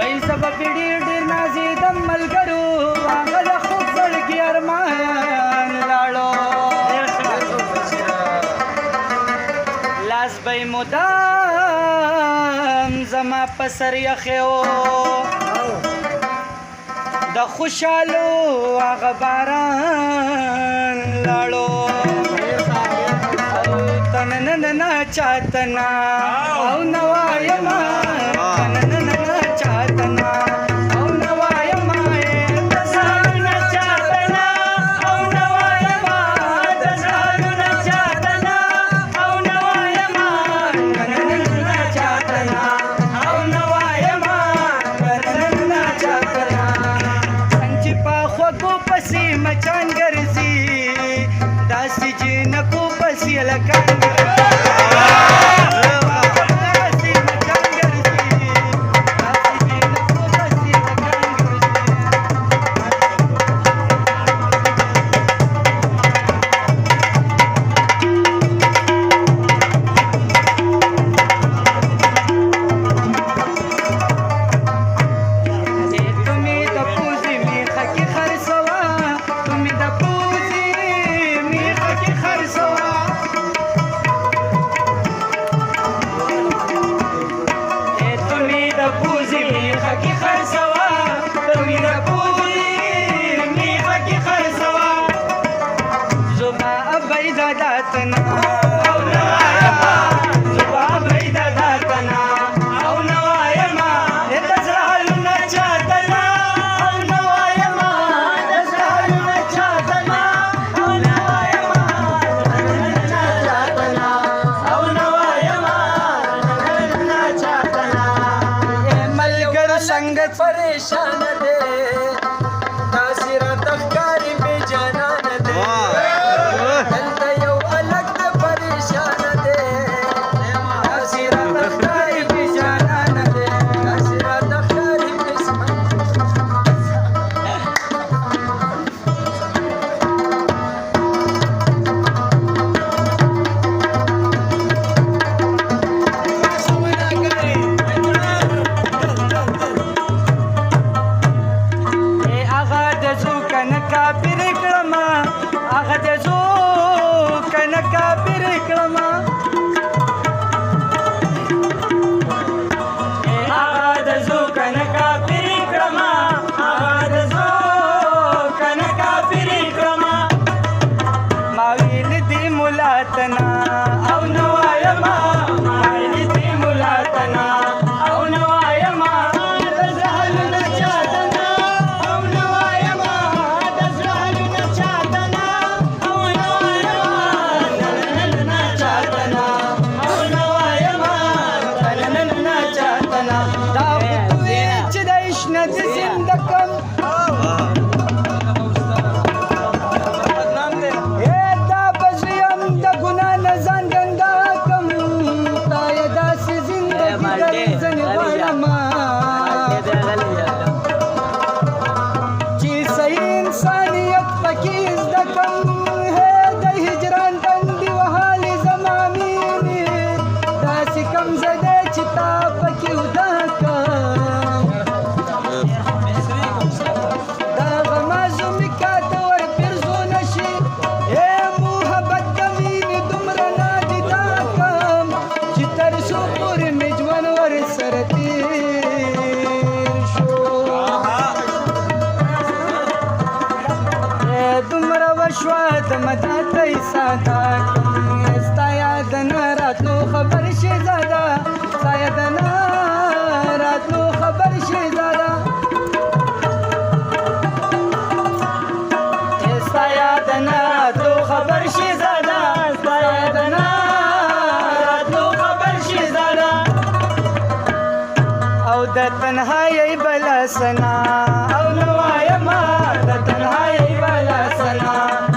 وای سبب ډیر ډیر نازیدم ملګرو هغه د خوب زړګي ارمان لاړو لاس به یې مدام زما په سر یخیو د خوشحالو هغه باران لاړو تنننا چاتنا او نوایما تنننا چاتنا او نوایما دزالنا چاتنا او نوایما دزالنا چاتنا او نوایما تنننا چاتنا او نوایما تنننا چاتنا سنچ په خوګو پسې مچان ګرځي داسې جنکو پسې لکان संगत परेशान दे तासीरा तफकारी पे जानन दे दलता यो अलग दे परेशान दे तासीरा तफकारी पे जानन दे तासीरा तफकारी पे خبر شهزادا سایدنا راتلو خبر شهزادا سایدنا راتلو خبر شهزادا سایدنا راتلو خبر شهزادا او د تنهایی بلا سنا او نوایا ما د تنهایی بلا سنا